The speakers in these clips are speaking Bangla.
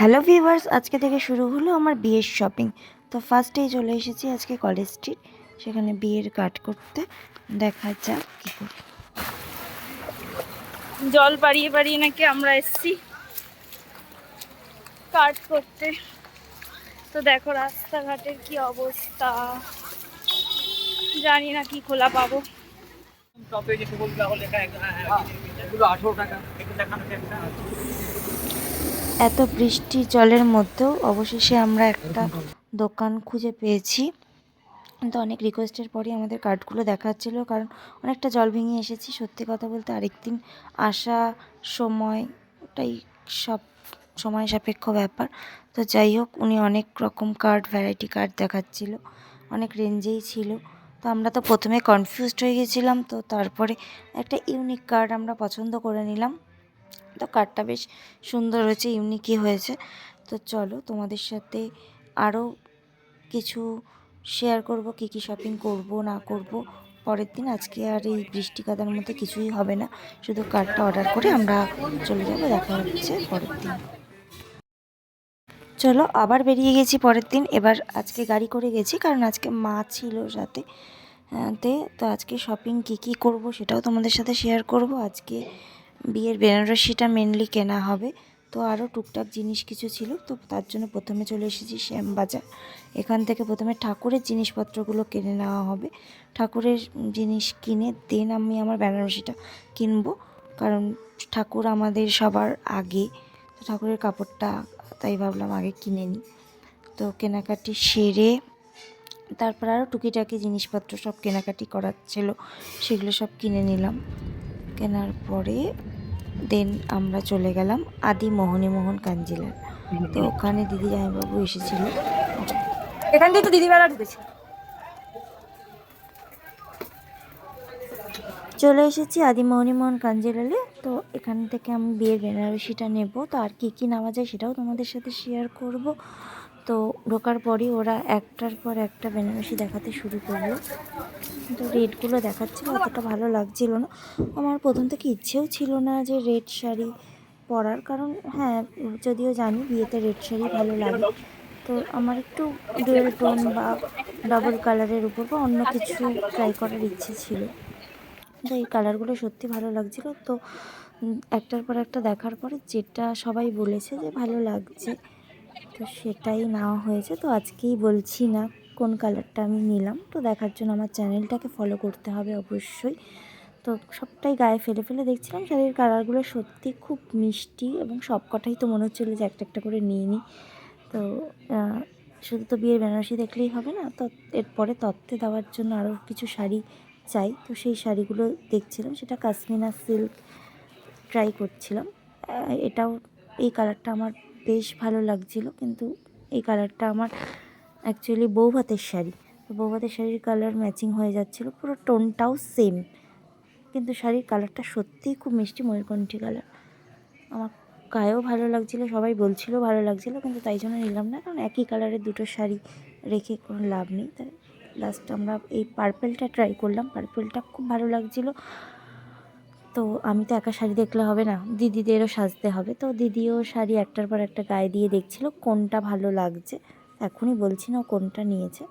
হ্যালো ভিউয়ার্স, আজকে থেকে শুরু হলো আমার বিয়ের শপিং। তো ফার্স্টেই চলে এসেছি আজকে কলেজ স্ট্রিট, সেখানে বিয়ের কাট করতে। দেখা যাক কী করি। জল বাড়িয়ে বাড়িয়ে নাকি আমরা এসছি কাট করতে। তো দেখো রাস্তাঘাটের কি অবস্থা, জানি না কি খোলা পাবো। এত বৃষ্টির জলের মধ্যেও অবশেষে আমরা একটা দোকান খুঁজে পেয়েছি। তো অনেক রিকোয়েস্টের পরই আমাদের কার্ডগুলো দেখাচ্ছিলো, কারণ অনেকটা জল ভেঙে এসেছি। সত্যি কথা বলতে আরেকদিন আসা সময়টাই সব সময় সাপেক্ষ ব্যাপার। তো যাই হোক, উনি অনেক রকম কার্ড, ভ্যারাইটি কার্ড দেখাচ্ছিলো, অনেক রেঞ্জেই ছিল। তো আমরা তো প্রথমে কনফিউজড হয়ে গেছিলাম, তো তারপরে একটা ইউনিক কার্ড আমরা পছন্দ করে নিলাম। তো কার্ডটা বেশ সুন্দর হয়েছে, ইউনিকই হয়েছে। তো চলো তোমাদের সাথে আরও কিছু শেয়ার করব, কী কী শপিং করব না করব পরের দিন। আজকে আর এই বৃষ্টি কাদার মধ্যে কিছুই হবে না, শুধু কার্ডটা অর্ডার করে আমরা চলে যাব। দেখা হচ্ছে পরের দিন। চলো, আবার বেরিয়ে গেছি পরের দিন। এবার আজকে গাড়ি করে গেছি, কারণ আজকে মা ছিল সাথে। তো আজকে শপিং কী কী করব সেটাও তোমাদের সাথে শেয়ার করব। আজকে বিয়ের বেনারসিটা মেনলি কেনা হবে, তো আরও টুকটাক জিনিস কিছু ছিল। তো তার জন্য প্রথমে চলে এসেছি শ্যামবাজার। এখান থেকে প্রথমে ঠাকুরের জিনিসপত্রগুলো কিনে নেওয়া হবে। ঠাকুরের জিনিস কিনে দেন আমি আমার বেনারসিটা কিনবো, কারণ ঠাকুর আমাদের সবার আগে। তো ঠাকুরের কাপড়টা তাই ভাবলাম আগে কিনে নিই। তো কেনাকাটি সেরে তারপর আরও টুকিটাকি জিনিসপত্র সব কেনাকাটি করার ছিল, সেগুলো সব কিনে নিলাম। কেনার পরে দেন আমরা চলে গেলাম আদি মোহন কাঞ্জিলার। তো ওখানে দিদি জামাইবাবু এসেছিল, এখান থেকে তো দিদিবেলা ঢুকেছে। চলে এসেছি আদি মোহন কাঞ্জিলালে। তো এখান থেকে আমি বিয়ের বেনারসিটা নেব। তো আর কী কী নেওয়া যায় সেটাও তোমাদের সাথে শেয়ার করব। তো ঢোকার পরই ওরা একটার পর একটা বেনারসি দেখাতে শুরু করলো। তো রেটগুলো দেখাচ্ছিল, অতটা ভালো লাগছিল না। আমার প্রথম থেকে ইচ্ছেও ছিল না যে রেড শাড়ি পরার, কারণ হ্যাঁ, যদিও জানি বিয়েতে রেড শাড়ি ভালো লাগে। তো আমার একটু ডুয়েল টোন বা ডাবল কালারের উপর বা অন্য কিছু ট্রাই করার ইচ্ছে ছিল। তো এই কালারগুলো সত্যি ভালো লাগছিল। তো একটার পর একটা দেখার পরে যেটা সবাই বলেছে যে ভালো লাগছে, তো সেটাই নেওয়া হয়েছে। তো আজকেই বলছি না কোন কালারটা আমি নিলাম। তো দেখার জন্য আমার চ্যানেলটাকে ফলো করতে হবে অবশ্যই। তো সবটাই গায়ে ফেলে ফেলে দেখছিলাম। শাড়ির কালারগুলো সত্যি খুব মিষ্টি, এবং সব কটাই তো মনে হচ্ছিলো যে একটা একটা করে নিয়ে নিই। তো শুধু তো বিয়ের বেনারসি দেখলেই হবে না, তো এরপরে তত্ত্বে দেওয়ার জন্য আরও কিছু শাড়ি চাই। তো সেই শাড়িগুলো দেখছিলাম, সেটা কাশ্মীনা সিল্ক ট্রাই করছিলাম। এটাও, এই কালারটা আমার বেশ ভালো লাগছিল, কিন্তু এই কালারটা আমার অ্যাকচুয়ালি বৌভাতের শাড়ি। তো বৌভাতের শাড়ির কালার ম্যাচিং হয়ে যাচ্ছিলো, পুরো টোনটাও সেম, কিন্তু শাড়ির কালারটা সত্যিই খুব মিষ্টি ময়ূরকণ্ঠী কালার। আমার গায়েও ভালো লাগছিলো, সবাই বলছিল ভালো লাগছিলো, কিন্তু তাই জন্য নিলাম না, কারণ একই কালারের দুটো শাড়ি রেখে কোনো লাভ নেই। তাই লাস্ট আমরা এই পার্পেলটা ট্রাই করলাম। পার্পেলটা খুব ভালো লাগছিলো। তো আমি তো একা শাড়ি দেখলে হবে না, দিদিদেরও সাজতে হবে। তো দিদিও শাড়ি একটার পর একটা গায়ে দিয়ে দেখছিল কোনটা ভালো লাগছে। এখনই বলছি না কোনটা নিয়েছে।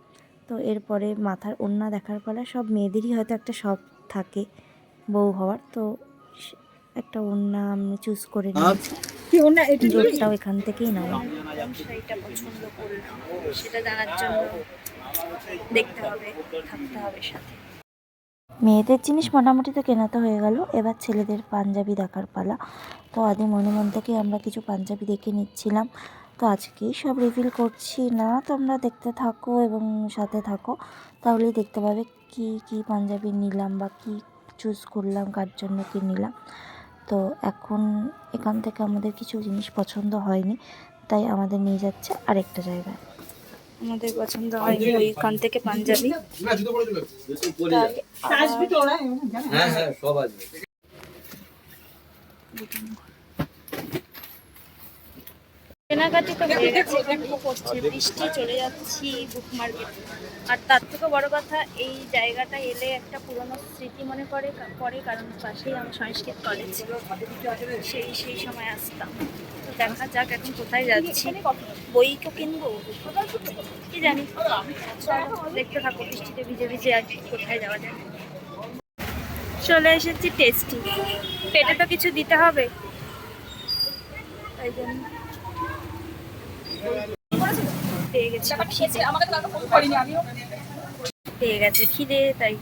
তো এরপরে মাথার ওড়না দেখার পালা। সব মেয়েদেরই হয়তো একটা শখ থাকে বউ হওয়ার। তো একটা ওড়না আমি চুজ করে নিয়েছি, রেটটাও এখান থেকেই নেওয়া। শাড়িটা পছন্দ করলাম, সেটা জানার জন্য দেখতে হবে, থাকতে হবে সাথে। মেয়েদের জিনিস মোটামুটি তো কেনা তো হয়ে গেল, এবার ছেলেদের পাঞ্জাবি দেখার পালা। তো আদি মনে থেকে আমরা কিছু পাঞ্জাবি দেখে নিচ্ছিলাম। তো আজকেই সব রিভিল করছি না, তোমরা দেখতে থাকো এবং সাথে থাকো, তাহলেই দেখতে পাবে কি কি পাঞ্জাবি নিলাম বা কি চুজ করলাম, কার জন্য কি নিলাম। তো এখন এখান থেকে আমাদের কিছু জিনিস পছন্দ হয়নি, তাই আমাদের নিয়ে যাচ্ছে আরেকটা জায়গায়। আমাদের পছন্দ হয়নি ওইখান থেকে পাঞ্জাবি। কেনাকাটি তো হয়ে গেছে, পড়ছে বৃষ্টি, চলে যাচ্ছি বুক মার্কেট। আর তার থেকে বড় কথা, এই জায়গাটা এলে একটা পুরনো স্মৃতি মনে পড়ে, কারণ পাশেই আমার সংস্কৃত কলেজ, সেই সময় আসতাম। তো দেখা যাক এখন কোথায় যাচ্ছি। বই তো কিনবো, কি জানি। চলো দেখতে থাকো, বৃষ্টিতে ভিজে ভিজে আর কোথায় যাওয়া যায়। চলে এসেছি টেস্টি, পেটে তো কিছু দিতে হবে, তাই জন্য পেয়ে গেছি পেয়ে গেছে খিদে, তাই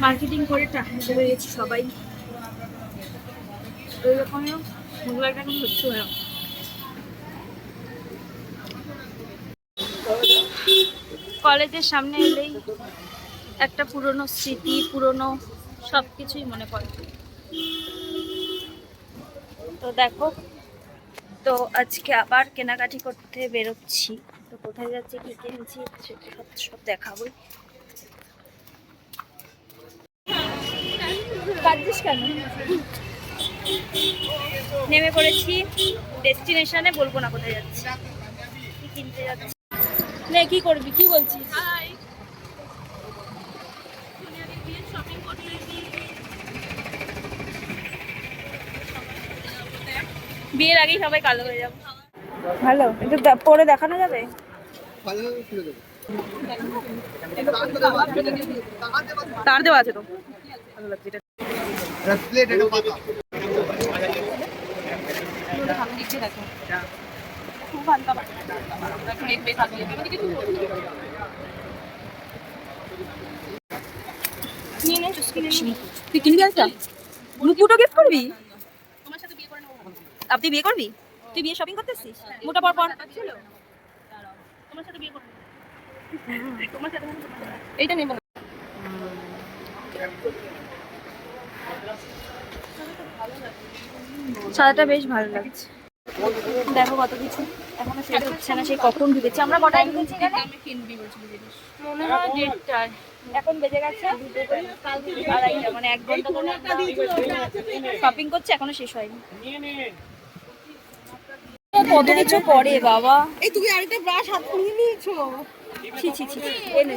মার্কেটিং করে টাকা চলে গেছি সবাই। ওইরকমও খুব একটা কোনো হচ্ছে না। কলেজের সামনে এলেই একটা পুরনো স্মৃতি, পুরনো সব কিছুই মনে পড়ে। তো দেখো, তো আজকে আবার কেনাকাটি করতে বেরোচ্ছি। তো কোথায় যাচ্ছি, কি কিনছি সেটা সব দেখাবোই। কাঁদছিস কেন? নেমে পড়েছি ডেস্টিনেশনে, বলবো না কোথায় যাচ্ছি, কি কিনতে যাচ্ছি। নে, কি করবি, কি বলছিস? বিয়ের আগেই সবাই কালো হয়ে যাবো। ভালো, একটু পরে দেখানো যাবে? তার দেওয়া আছে তো, ভালো লাগছে এটা। তুই কিনবি একটা? মুকুটও গিফট করবি? আপনি বিয়ে করবি? তুই বিয়ে শপিং করতে এসেছিস? মোটা পর তোমার সাথে বিয়ে করবি? তোমার সাথে এইটা নেব না। সাদাটা বেশ ভালো লাগছে। দেখো কত কিছু এখনো শেষ হচ্ছে না, সেই কখন ঢুকেছি আমরা। কটায় ঢুকেছি এখানে? মনে হয় 1:30। এখন বেজে গেছে 2:30, মানে 1 ঘন্টা ধরে শপিং করছি, এখনো শেষ হয়নি। কত কিছু পরে বাবা। এই তুমি আরেকটা ব্রাশ হাতে নিয়ে নিয়েছো? ছি ছি ছি, এনে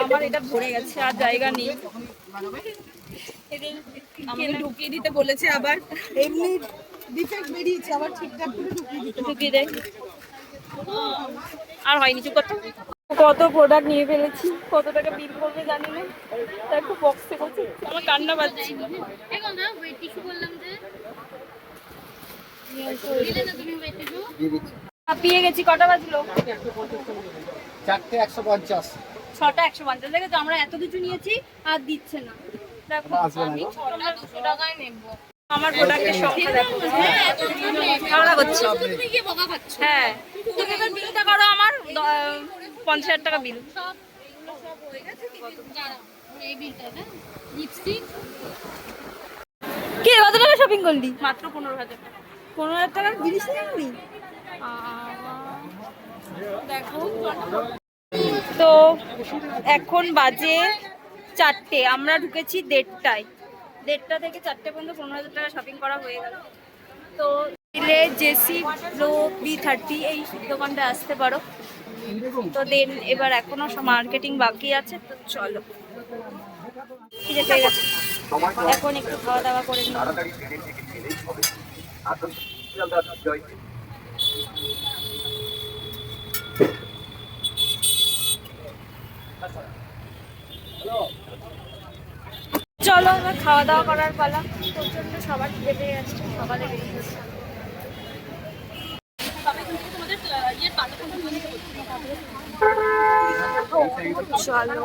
আমার এটা ভরে গেছে, আর জায়গা নেই। আমাকে ঢুকিয়ে দিতে বলেছে, আবার এমনি ডিফেক্ট বেরিয়েছে, আবার ঠিকঠাক করে ঢুকিয়ে দে। আর হয়নি, চুপ করতে। কত প্রোডাক্ট নিয়ে ফেলেছি, কত টাকা বিল করবে জানি না। দেখো বক্সে করছি, আমার কান্না পাচ্ছি। পেয়ে গেছি। কটা বাজলো? 4টে 150। 6টা 150। দেখো তো, আমরা এত কিছু নিয়েছি আর দিচ্ছে না। দেখো আমি 6টা 200 টাকায় নেব। আমার প্রোডাক্টের সংখ্যা দেখো। কেমন করছে? তুমি কি বকা খাচ্ছ? হ্যাঁ, তুমি এবার বিলটা করো। আমার 50,000 টাকা বিল। কি কত টাকা শপিং করলি? মাত্র 15,000 টাকা। 15,000 টাকার জিনিস নিবি? দেখো, তো এখন বাজে 4টে, আমরা ঢুকেছি 1:30টায়। 1:30 থেকে 4টে পর্যন্ত 15,000 টাকা শপিং করা হয়ে গেল। তো দিলে জেসি লো B30 এই দোকানটা আসতে পারো। তো দেন এবার এখনো সব মার্কেটিং বাকি আছে, তো চলো। খিদে পেয়ে গেছে, এখন একটু খাওয়া দাওয়া করে নিই। চলো এবার খাওয়া দাওয়া করার পালা। প্রচন্ড সবার খিদে পেয়ে আসছে, সকালে বেরিয়েছে। চলো,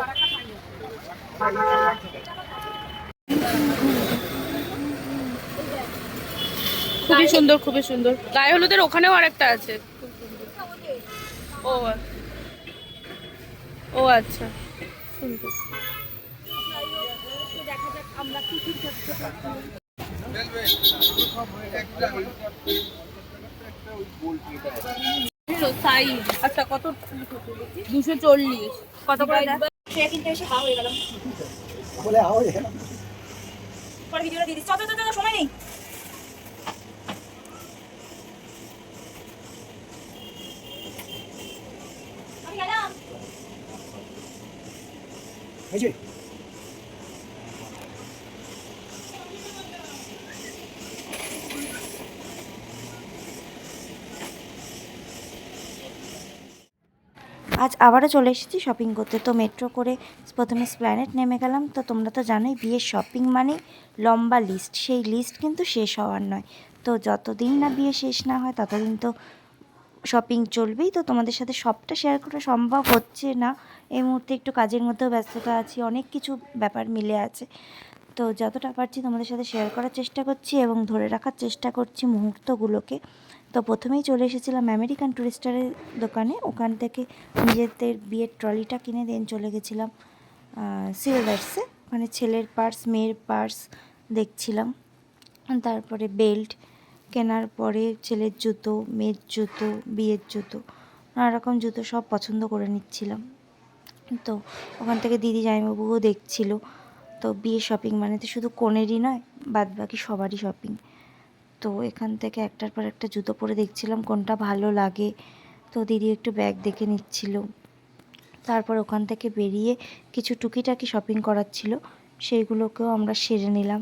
খুবই সুন্দর, খুবই সুন্দর। গায়ে হলুদের ওখানেও আরেকটা আছে। ও ও আচ্ছা, সুন্দর। দেখা যাক আমরা কি কি করতে পারি। আচ্ছা, কত? 240। কত করে দেয়? সে কিনতে এসে হাওয়া হয়ে গেলাম। বলে আও এখানে পরে ভিডিওটা দিয়ে দিচ্ছি। চল চল চল, সময় নেই। আমি গেলাম। এই যে আজ আবারও চলে এসেছি শপিং করতে। তো মেট্রো করে প্রথমে স্প্ল্যানেট নেমে গেলাম। তো তোমরা তো জানোই বিয়ের শপিং মানে লম্বা লিস্ট, সেই লিস্ট কিন্তু শেষ হওয়ার নয়। তো যতদিন না বিয়ে শেষ না হয় ততদিন তো শপিং চলবেই। তো তোমাদের সাথে সবটা শেয়ার করা সম্ভব হচ্ছে না এই মুহূর্তে, একটু কাজের মধ্যেও ব্যস্ততা আছি, অনেক কিছু ব্যাপার মিলে আছে। তো যতটা পারছি তোমাদের সাথে শেয়ার করার চেষ্টা করছি এবং ধরে রাখার চেষ্টা করছি মুহূর্তগুলোকে। তো প্রথমেই চলে এসেছিলাম আমেরিকান টুরিস্টারের দোকানে, ওখান থেকে নিজেদের বিয়ের ট্রলিটা কিনে দেন চলে গেছিলাম সিলভার্সে। ওখানে ছেলের পার্স, মেয়ের পার্স দেখছিলাম। তারপরে বেল্ট কেনার পরে ছেলের জুতো, মেয়ের জুতো, বিয়ের জুতো, নানা রকম জুতো সব পছন্দ করে নিচ্ছিলাম। তো ওখান থেকে দিদি জামাইবাবুও দেখছিল। তো বিয়ের শপিং মানে তো শুধু কনেরই নয়, বাদ বাকি সবারই শপিং। তো এখান থেকে একটার পর একটা জুতো পরে দেখছিলাম কোনটা ভালো লাগে। তো দিদি একটু ব্যাগ দেখে নিচ্ছিল। তারপর ওখান থেকে বেরিয়ে কিছু টুকিটাকি শপিং করার ছিল, সেইগুলোকেও আমরা সেরে নিলাম।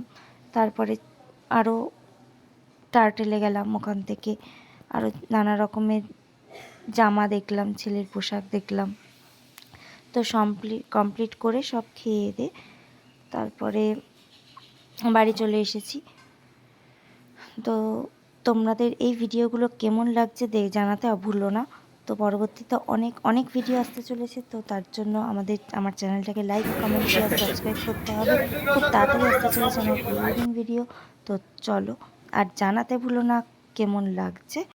তারপরে আরও টার্টেলে গেলাম, ওখান থেকে আরও নানা রকমের জামা দেখলাম, ছেলের পোশাক দেখলাম। তো কমপ্লিট করে সব খেয়ে দিয়ে তারপরে বাড়ি চলে এসেছি। তো তোমাদের এই ভিডিওগুলো কেমন লাগছে জানাতে ভুলো না। তো পরবর্তীতে অনেক অনেক ভিডিও আসতে চলেছে, তো তার জন্য আমার চ্যানেলটাকে লাইক, কমেন্ট, শেয়ার, সাবস্ক্রাইব করতে হবে। খুব তাড়াতাড়ি আসতে চলেছে আমার প্রি ওয়েডিং ভিডিও। তো চলো, আর জানাতে ভুলো না কেমন লাগছে।